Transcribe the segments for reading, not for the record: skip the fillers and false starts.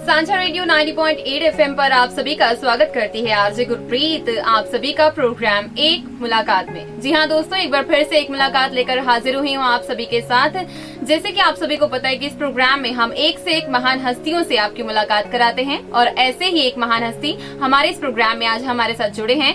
सांझा radio 90.8 FM पर आप सभी का स्वागत करती है आरजे गुरप्रीत आप सभी का प्रोग्राम एक मुलाकात में। जी हाँ दोस्तों, एक बार फिर से एक मुलाकात लेकर हाजिर हुई हूँ आप सभी के साथ। जैसे कि आप सभी को पता है कि इस प्रोग्राम में हम एक से एक महान हस्तियों से आपकी मुलाकात कराते हैं और ऐसे ही एक महान हस्ती हमारे इस प्रोग्राम में आज हमारे साथ जुड़े हैं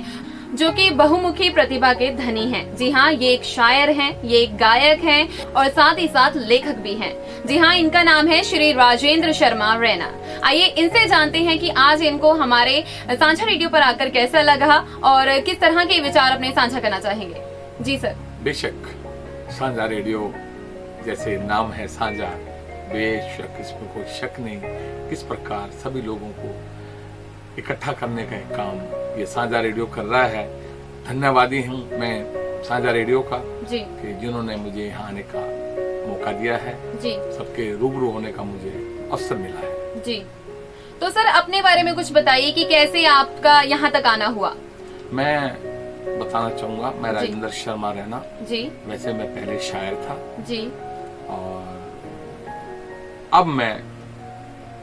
जो कि बहुमुखी प्रतिभा के धनी हैं। जी हाँ, ये एक शायर हैं, ये एक गायक हैं और साथ ही साथ लेखक भी हैं। जी हाँ, इनका नाम है श्री राजेंद्र शर्मा रैना। आइए इनसे जानते हैं कि आज इनको हमारे सांझा रेडियो पर आकर कैसा लगा और किस तरह के विचार अपने साझा करना चाहेंगे। जी सर। बेशक सांझा रेडियो जैसे नाम है साझा, बेशक इसमें कोई शक नहीं किस प्रकार सभी लोगों को इकट्ठा करने का एक काम ये साझा रेडियो कर रहा है। धन्यवादी हूँ मैं साझा रेडियो का जी कि जिन्होंने मुझे यहाँ आने का मौका दिया है, जी सबके रूबरू होने का मुझे अवसर मिला है। जी। तो सर अपने बारे में कुछ बताइए कि कैसे आपका यहाँ तक आना हुआ। मैं बताना चाहूंगा, मैं राजेंद्र शर्मा रैना। जी। वैसे मैं पहले शायर था जी। और अब मैं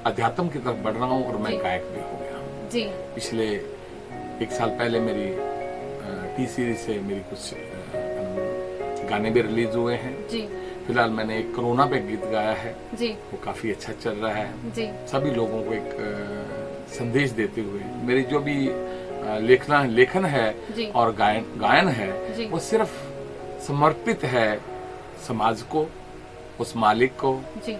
अध्यात्म की तरफ बढ़ रहा हूँ और मैं गायक भी हो गया हूँ। जी। पिछले एक साल पहले मेरी टी सीरीज से मेरी कुछ गाने भी रिलीज हुए हैं। जी। फिलहाल मैंने एक कोरोना पे गीत गाया है जी। वो काफी अच्छा चल रहा है। जी। सभी लोगों को एक संदेश देते हुए मेरी जो भी लेखन है जी। और गायन है जी। वो सिर्फ समर्पित है समाज को, उस मालिक को। जी।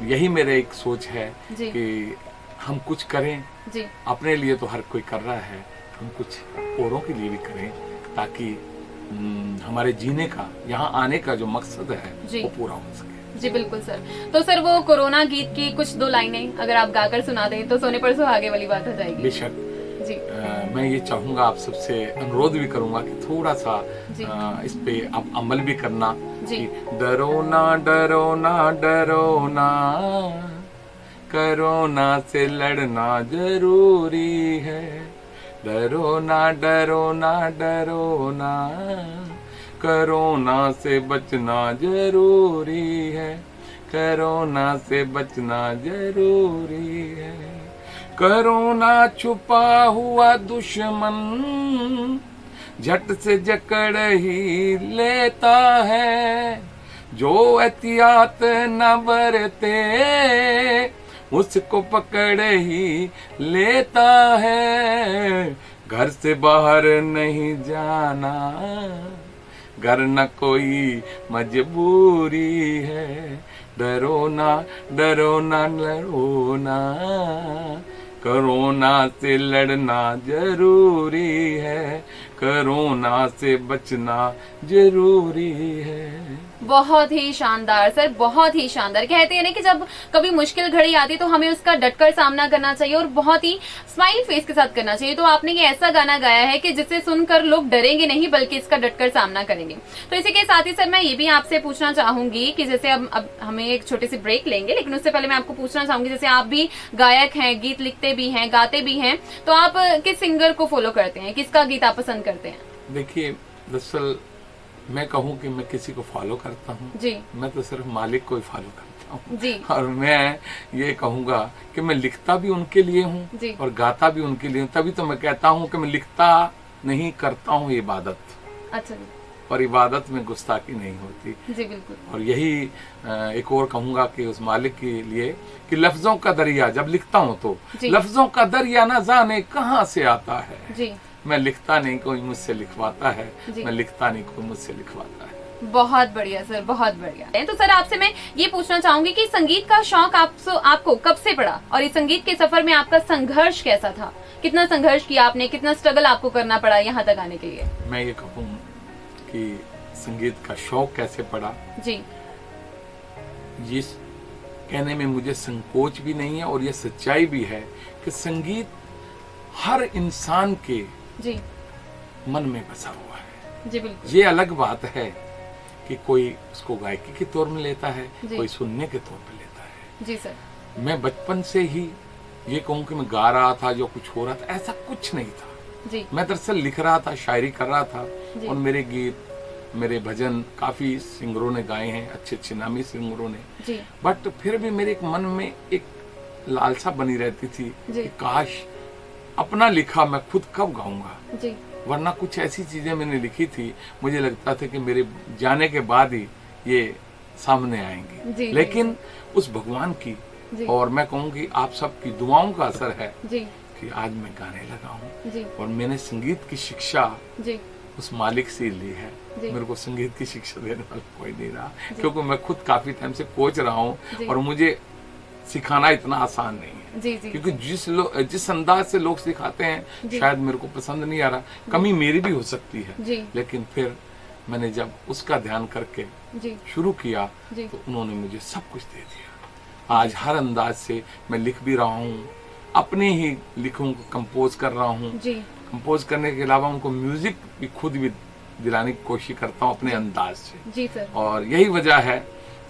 यही मेरे एक सोच है जी। कि हम कुछ करें। जी। अपने लिए तो हर कोई कर रहा है, हम कुछ औरों के लिए भी करें ताकि हमारे जीने का, यहाँ आने का जो मकसद है वो पूरा हो सके। जी बिल्कुल सर। तो सर वो कोरोना गीत की कुछ दो लाइनें अगर आप गाकर सुना दें तो सोने पर सुहागे वाली बात हो जाएगी। बेशक जी। मैं ये चाहूंगा, आप सबसे अनुरोध भी करूंगा कि थोड़ा सा इस पे आप अमल भी करना। जी। डरो ना डरो ना डरो ना, कोरोना से लड़ना जरूरी है। डरो ना डरो ना डरो ना, कोरोना से बचना जरूरी है। कोरोना से बचना जरूरी है। कोरोना छुपा हुआ दुश्मन झट से जकड़ ही लेता है। जो एहतियात न बरते उसको पकड़ ही लेता है। घर से बाहर नहीं जाना, घर न कोई मजबूरी है। डरो ना डरो ना डरो ना, कोरोना से लड़ना जरूरी है। कोरोना से बचना जरूरी है। बहुत ही शानदार सर, बहुत ही शानदार। कहते हैं ना कि जब कभी मुश्किल घड़ी आती तो हमें उसका डटकर सामना करना चाहिए और बहुत ही स्माइल फेस के साथ करना चाहिए। तो आपने ये ऐसा गाना गाया है कि जिसे सुनकर लोग डरेंगे नहीं बल्कि इसका डटकर सामना करेंगे। तो इसी के साथ ही सर मैं ये भी आपसे पूछना चाहूंगी कि जैसे अब हमें एक छोटी सी ब्रेक लेंगे, लेकिन उससे पहले मैं आपको पूछना चाहूंगी, जैसे आप भी गायक हैं, गीत लिखते भी हैं, गाते भी हैं, तो आप किस सिंगर को फॉलो करते हैं, किसका गीत आप पसंद करते हैं? देखिए, दरअसल मैं कहूँ कि मैं किसी को फॉलो करता हूँ जी, मैं तो सिर्फ मालिक को ही फॉलो करता हूँ जी। और मैं ये कहूँगा कि मैं लिखता भी उनके लिए हूँ और गाता भी उनके लिए हूँ। तभी तो मैं कहता हूँ कि मैं लिखता नहीं, करता हूँ इबादत। अच्छा जी। और इबादत में गुस्ताखी नहीं होती। जी बिल्कुल। और यही एक और कहूँगा कि उस मालिक के लिए कि लफ्जों का दरिया जब लिखता हूँ तो लफ्जों का दरिया ना जाने कहाँ से आता है। जी। मैं लिखता नहीं, कोई मुझसे लिखवाता है। मैं लिखता नहीं, कोई मुझसे लिखवाता है। बहुत बढ़िया सर, बहुत बढ़िया। तो सर आपसे मैं ये पूछना चाहूंगी कि संगीत का शौक आपको कब से पड़ा और इस संगीत के सफर में आपका संघर्ष कैसा था? कितना संघर्ष किया आपने, कितना स्ट्रगल आपको करना पड़ा यहाँ तक आने के लिए? मैं ये कहूँ कि संगीत का शौक कैसे पड़ा, जी, ये कहने में मुझे संकोच भी नहीं है और ये सच्चाई भी है कि संगीत हर इंसान के जी मन में बसा हुआ है। जी बिल्कुल। ये अलग बात है कि कोई उसको गायकी के तौर में लेता है, कोई सुनने के तौर पे लेता है। जी सर। मैं बचपन से ही ये कहूँ कि मैं गा रहा था, जो कुछ हो रहा था ऐसा कुछ नहीं था। जी। मैं दरअसल लिख रहा था, शायरी कर रहा था और मेरे गीत, मेरे भजन काफी सिंगरों ने गाए हैं, अच्छे अच्छे नामी सिंगरों ने। जी। बट फिर भी मेरे एक मन में एक लालसा बनी रहती थी जी। कि काश अपना लिखा मैं खुद कब गाऊंगा, जी वरना कुछ ऐसी चीजें मैंने लिखी थी मुझे लगता था कि मेरे जाने के बाद ही ये सामने आएंगी। जी, लेकिन उस भगवान की जी। और मैं कहूँगी आप सबकी दुआओं का असर है जी कि आज मैं गाने लगा हूँ। जी और मैंने संगीत की शिक्षा जी उस मालिक से ली है। जी। मेरे को संगीत की शिक्षा देने वाला कोई नहीं रहा, क्योंकि मैं खुद काफी टाइम से कोच रहा हूँ जी। और मुझे सिखाना इतना आसान नहीं है। जी जी क्योंकि जिस अंदाज से लोग सिखाते हैं जी। शायद मेरे को पसंद नहीं आ रहा, कमी मेरी भी हो सकती है। जी लेकिन फिर मैंने जब उसका ध्यान करके जी शुरू किया जी। तो उन्होंने मुझे सब कुछ दे दिया। आज हर अंदाज से मैं लिख भी रहा हूँ, अपने ही लिखों को कंपोज कर रहा हूँ। जी कंपोज करने के अलावा उनको म्यूजिक भी खुद भी दिलाने की कोशिश करता हूँ अपने अंदाज से। जी सर। और यही वजह है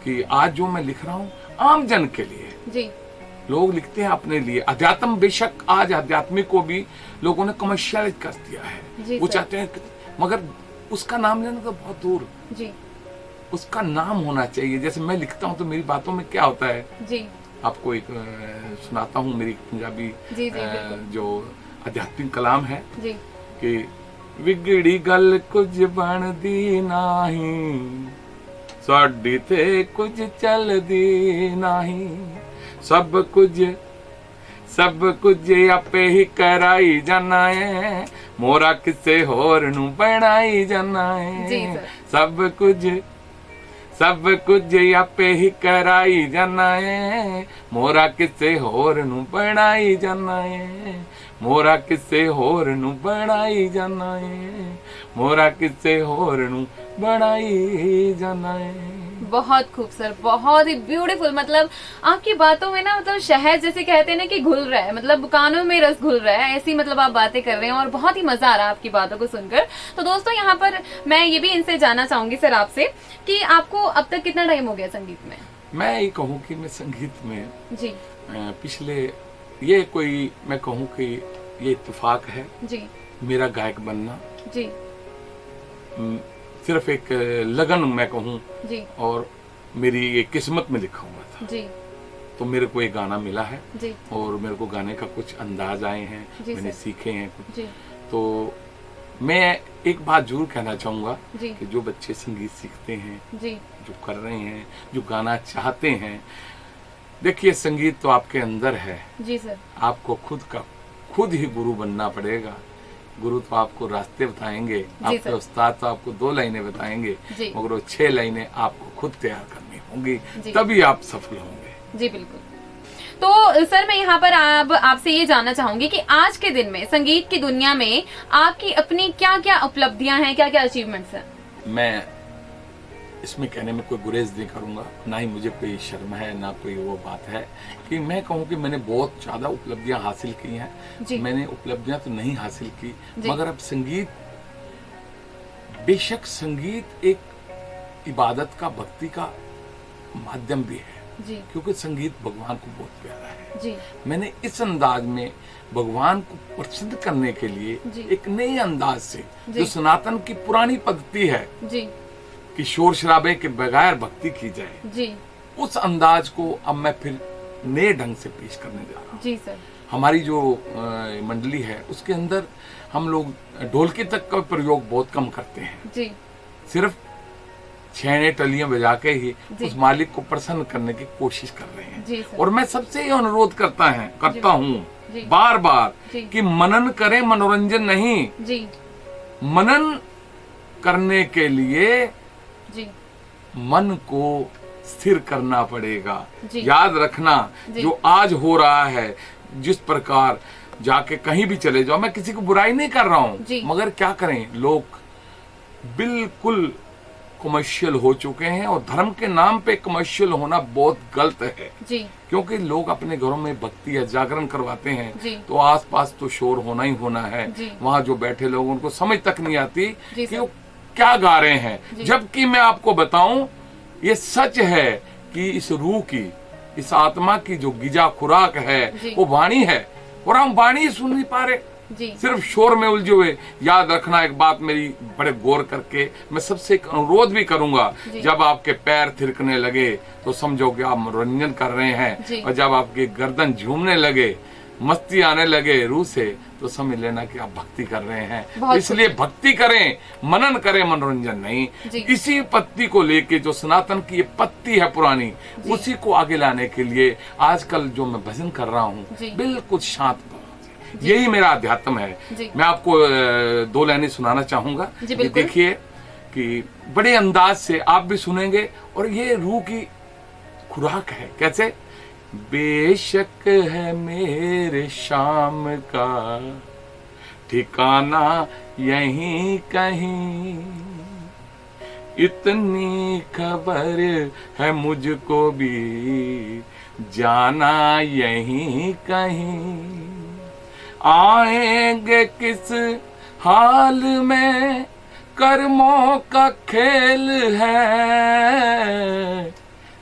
कि आज जो मैं लिख रहा हूँ आम जन के लिए। जी लोग लिखते हैं अपने लिए। अध्यात्म बेशक आज आध्यात्मिक को भी लोगों ने कमर्शियलाइज कर दिया है। जी वो सर। चाहते हैं मगर उसका नाम लेना तो बहुत दूर, जी उसका नाम होना चाहिए। जैसे मैं लिखता हूँ तो मेरी बातों में क्या होता है, जी आपको एक सुनाता हूँ मेरी पंजाबी जी बिल्कुल। जो आध्यात्मिक कलाम है जी कि विगड़ी गल कुछ बनदी नाही, साडी ते कुछ चलदी नाही, सब कुछ आपे ही कराई जाना है, मोरा किसे होर नू बनाई जाना जी है। सर। सब कुछ आपे ही कराई जाना है, मोरा किसे होर नू बनाई जाना है, मोरा किसे होर नू बनाई जाना है, मोरा किसे होर नू बनाई जाना है। बहुत खूब सर, बहुत ही ब्यूटीफुल। मतलब आपकी बातों में ना मतलब शहद जैसे कहते हैं ना कि घुल रहा है, मतलब कानों में रस घुल रहा है, ऐसी मतलब आप बातें कर रहे हैं और बहुत ही मजा आ रहा है आपकी बातों को सुनकर। तो दोस्तों यहाँ पर मैं ये भी इनसे जानना चाहूंगी सर आपसे कि आपको अब तक कितना टाइम हो गया संगीत में? मैं ये कहूँ कि मैं संगीत में जी पिछले ये कोई मैं कहूँ कि ये इत्तेफाक है जी मेरा गायक बनना। जी सिर्फ एक लगन मैं कहूँ जी और मेरी ये किस्मत में लिखा हुआ था। जी तो मेरे को एक गाना मिला है जी और मेरे को गाने का कुछ अंदाज आए हैं, जी मैंने सर। सीखे हैं कुछ। जी तो मैं एक बात जरूर कहना चाहूंगा जी कि जो बच्चे संगीत सीखते हैं, जी जो कर रहे हैं, जो गाना चाहते हैं, देखिए संगीत तो आपके अंदर है। जी सर। आपको खुद ही गुरु बनना पड़ेगा। गुरु तो आपको रास्ते बताएंगे, आपके सर। उस्ताद तो आपको 2 लाइनें बताएंगे, जी। मगर वो 6 लाइनें आपको खुद तैयार करनी होंगी, जी। तभी आप सफल होंगे। जी बिल्कुल। तो सर मैं यहाँ पर अब आपसे ये जानना चाहूंगी कि आज के दिन में संगीत की दुनिया में आपकी अपनी क्या क्या उपलब्धियां हैं, क्या क्या अचीवमेंट्स हैं? मैं इसमें कहने में कोई गुरेज नहीं करूंगा, ना ही मुझे कोई शर्म है, ना कोई वो बात है कि मैं कहूँ कि मैंने बहुत ज्यादा उपलब्धियां हासिल की हैं। जी। मैंने उपलब्धियां तो नहीं हासिल की, जी। मगर अब संगीत, बेशक संगीत एक इबादत का, भक्ति का माध्यम भी है, जी क्योंकि संगीत भगवान को बहुत प्यारा है। जी मैंने इस अंदाज में भगवान को प्रसिद्ध करने के लिए जी। एक नए अंदाज से, जी। जो सनातन की पुरानी पद्धति है जी कि शोर शराबे के बगैर भक्ति की जाए, जी उस अंदाज को अब मैं फिर नए ढंग से पेश करने जा रहा हूँ। जी सर। हमारी जो मंडली है उसके अंदर हम लोग ढोलकी तक का प्रयोग बहुत कम करते हैं। जी सिर्फ छेने टलियां बजा के ही जी। उस मालिक को प्रसन्न करने की कोशिश कर रहे हैं। जी सर। और मैं सबसे ये अनुरोध करता हूँ जी। बार बार जी। कि मनन करें, मनोरंजन नहीं। जी मनन करने के लिए जी मन को स्थिर करना पड़ेगा। जी। याद रखना, जी। जो आज हो रहा है, जिस प्रकार जाके कहीं भी चले जाओ, मैं किसी को बुराई नहीं कर रहा जी। हूं, मगर क्या करें, लोग बिल्कुल कमर्शियल हो चुके हैं और धर्म के नाम पे कमर्शियल होना बहुत गलत है। जी क्योंकि लोग अपने घरों में भक्ति या जागरण करवाते हैं जी। तो आसपास तो शोर होना ही होना है। जी। वहां जो बैठे लोग, उनको समझ तक नहीं आती जी कि सर। वो क्या गा रहे हैं। जी। जबकि मैं आपको बताऊं, ये सच है कि इस रूह की, इस आत्मा की जो गिजा खुराक है जी। वो वाणी है, और हम वाणी सुन नहीं पा रहे। जी। सिर्फ शोर में उलझे हुए। याद रखना एक बात मेरी, बड़े गौर करके मैं सबसे एक अनुरोध भी करूंगा, जब आपके पैर थिरकने लगे तो समझो कि आप मनोरंजन कर रहे हैं, और जब आपकी गर्दन झूमने लगे, मस्ती आने लगे रूह से, तो समझ लेना कि आप भक्ति कर रहे हैं। इसलिए भक्ति करें, मनन करें, मनोरंजन नहीं। इसी पत्ती को लेके, जो सनातन की ये पत्ती है पुरानी, उसी को आगे लाने के लिए आजकल जो मैं भजन कर रहा हूँ, बिल्कुल शांत, यही मेरा अध्यात्म है। मैं आपको 2 लाइनें सुनाना चाहूंगा। देखिए कि बड़े अंदाज से आप भी सुनेंगे, और ये रूह की खुराक है। कैसे? बेशक है मेरे शाम का ठिकाना यहीं कहीं, इतनी खबर है मुझको भी जाना यहीं कहीं। आएंगे किस हाल में, कर्मों का खेल है,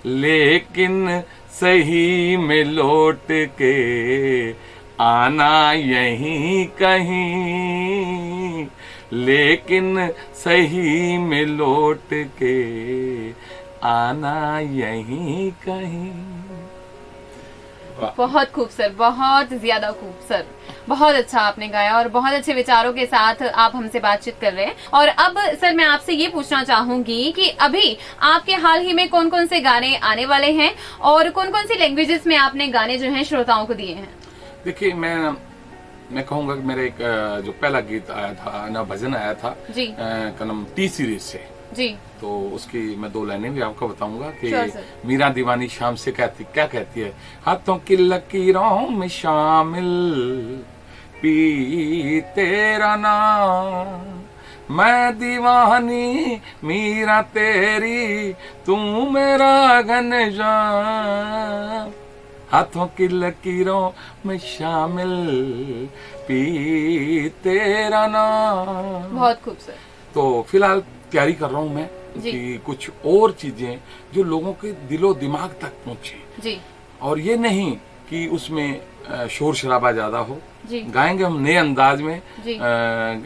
लेकिन सही में लौट के आना यहीं कहीं, लेकिन सही में लौट के आना यहीं कहीं। बहुत खूब सर, बहुत ज्यादा खूब सर, बहुत अच्छा आपने गाया और बहुत अच्छे विचारों के साथ आप हमसे बातचीत कर रहे हैं। और अब सर मैं आपसे ये पूछना चाहूंगी कि अभी आपके हाल ही में कौन कौन से गाने आने वाले हैं और कौन कौन सी लैंग्वेजेस में आपने गाने जो हैं श्रोताओं को दिए हैं? देखिए, मैं कहूंगा कि मेरा एक जो पहला गीत आया था ना, भजन आया था जी, कलम टी सीरीज से जी, तो उसकी मैं 2 लाइनें भी आपको बताऊंगा कि मीरा दीवानी शाम से क्या कहती है। हाथों की लकीरों में शामिल पी तेरा नाम, मैं दीवानी मीरा तेरी, तू मेरा घनश्याम, हाथों की लकीरों में शामिल पी तेरा नाम। बहुत खूब सर। तो फिलहाल तैयारी कर रहा हूँ मैं कि कुछ और चीजें जो लोगों के दिलो दिमाग तक पहुंचे जी, और ये नहीं कि उसमें शोर शराबा ज्यादा हो। गाएंगे हम नए अंदाज में,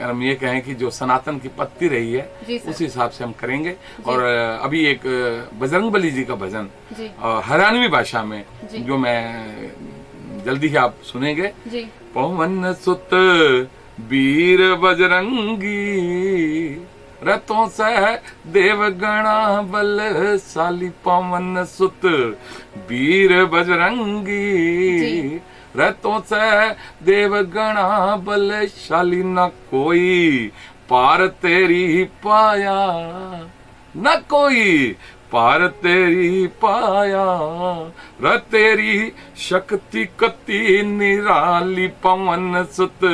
हम ये कहें कि जो सनातन की पत्ती रही है उस हिसाब से हम करेंगे। और अभी एक बजरंगबली जी का भजन हरियाणवी भाषा में जो मैं जल्दी ही आप सुनेंगे। पवन सुत वीर बजरंगी, रतों से देवगणा बलशाली, पवन सुत वीर बजरंगी, रतों से देवगणा बलशाली, न कोई पार तेरी पाया, न कोई पार तेरी पाया, र तेरी शक्ति कति निराली, पवन सुत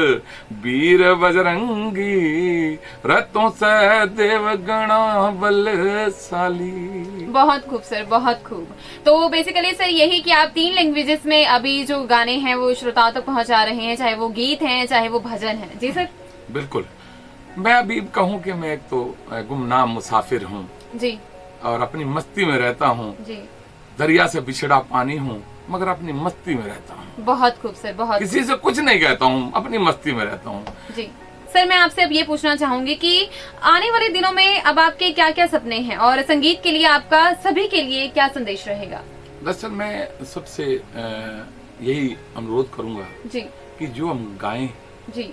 वीर बजरंगी, रतों से देवगणा बलशाली। बहुत खूब सर, बहुत खूब। तो बेसिकली सर यही कि आप 3 लैंग्वेजेस में अभी जो गाने हैं वो श्रोताओं तक पहुंचा रहे हैं, चाहे वो गीत हैं चाहे वो भजन है। जी सर, बिल्कुल। मैं अभी कहूँ कि मैं एक तो गुमनाम मुसाफिर हूँ जी, और अपनी मस्ती में रहता हूँ जी, दरिया से बिछड़ा पानी हूँ मगर अपनी मस्ती में रहता हूँ। बहुत खूब सर, बहुत। किसी से कुछ नहीं कहता हूँ, अपनी मस्ती में रहता हूँ जी। सर मैं आपसे अब ये पूछना चाहूंगी कि आने वाले दिनों में अब आपके क्या क्या सपने हैं और संगीत के लिए आपका सभी के लिए क्या संदेश रहेगा? दरअसल मैं सबसे यही अनुरोध करूंगा जी कि जो हम गाएं जी,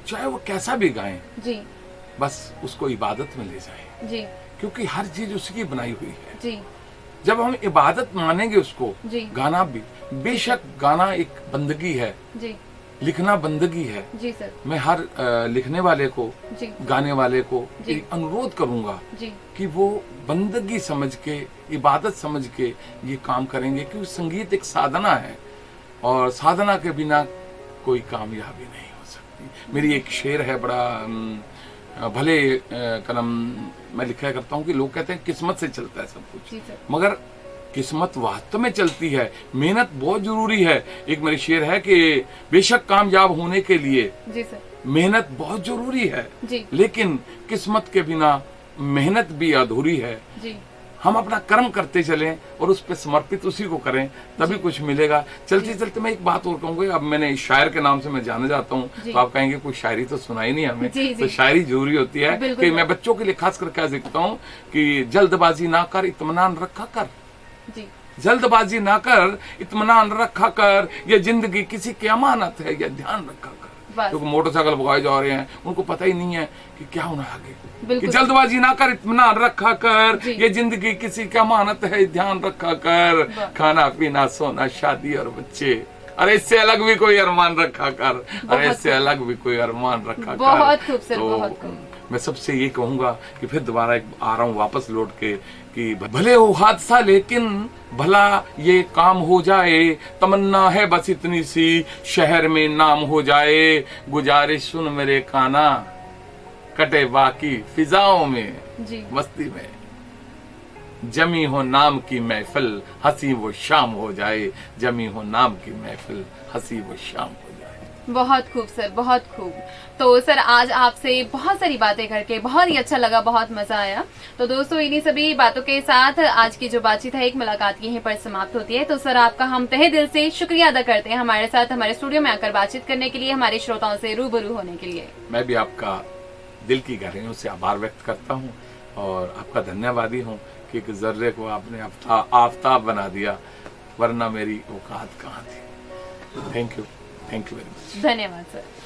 चाहे वो कैसा भी गाएं जी, बस उसको इबादत में ले जाएं जी, क्योंकि हर चीज उसकी बनाई हुई है जी। जब हम इबादत मानेंगे उसको जी, गाना भी बेशक गाना एक बंदगी है जी, लिखना बंदगी है जी सर। मैं हर लिखने वाले को जी, गाने वाले को एक अनुरोध करूंगा जी कि वो बंदगी समझ के, इबादत समझ के ये काम करेंगे, क्योंकि संगीत एक साधना है और साधना के बिना कोई कामयाबी नहीं हो सकती। मेरी एक शेर है, बड़ा भले कलम मैं लिखा करता हूँ कि लोग कहते हैं किस्मत से चलता है सब कुछ, मगर किस्मत वास्तव में चलती है, मेहनत बहुत जरूरी है। एक मेरी शेर है कि बेशक कामयाब होने के लिए जी सर, मेहनत बहुत जरूरी है जी, लेकिन किस्मत के बिना मेहनत भी अधूरी है जी। हम अपना कर्म करते चलें और उस पर समर्पित उसी को करें, तभी कुछ मिलेगा। चलते चलते मैं एक बात और कहूंगा, अब मैंने इस शायर के नाम से मैं जाने जाता हूँ, तो आप कहेंगे कोई शायरी तो सुनाई नहीं हमें। तो शायरी जरूरी होती है कि मैं बच्चों के लिए खास कर क्या लिखता हूँ कि जल्दबाजी ना कर, इत्मीनान रखा कर। जल्दबाजी ना कर, इत्मीनान रखा कर, ये जिंदगी किसी की अमानत है, ये ध्यान रखा कर। क्योंकि मोटरसाइकिल भगाए जा रहे हैं, उनको पता ही नहीं है कि क्या होना आगे। कि जल्दबाजी ना कर, इत्मीनान रखा कर, ये जिंदगी किसी की अमानत है, ध्यान रखा कर। खाना पीना सोना शादी और बच्चे, अरे इससे अलग भी कोई अरमान रखा कर, अरे इससे अलग भी कोई अरमान रखा कर। बहुत खूबसूरत, तो बहुत खूब। मैं सबसे ये कहूंगा कि फिर दोबारा आ रहा हूँ वापस लौट के कि भले हो हादसा लेकिन भला ये काम हो जाए, तमन्ना है बस इतनी सी शहर में नाम हो जाए। गुजारिश सुन मेरे काना, कटे बाकी फिजाओं में मस्ती में, जमी हो नाम की महफिल हंसी वो शाम हो जाए। जमी हो नाम की महफिल हंसी वो शाम हो जाए। बहुत खूब सर, बहुत खूब। तो सर आज आपसे बहुत सारी बातें करके बहुत ही अच्छा लगा, बहुत मजा आया। तो दोस्तों इन्हीं सभी बातों के साथ आज की जो बातचीत है, एक मुलाकात यहीं पर समाप्त होती है। तो सर आपका हम तहे दिल से शुक्रिया अदा करते हैं हमारे साथ हमारे स्टूडियो में आकर बातचीत करने के लिए, हमारे श्रोताओं से रूबरू होने के लिए। मैं भी आपका दिल की गहराइयों से आभार व्यक्त करता हूँ और आपका धन्यवादी हूँ कि एक जर्रे को आपने आफताब बना दिया, वरना मेरी औकात कहाँ थी। Thank you very much. धन्यवाद सर।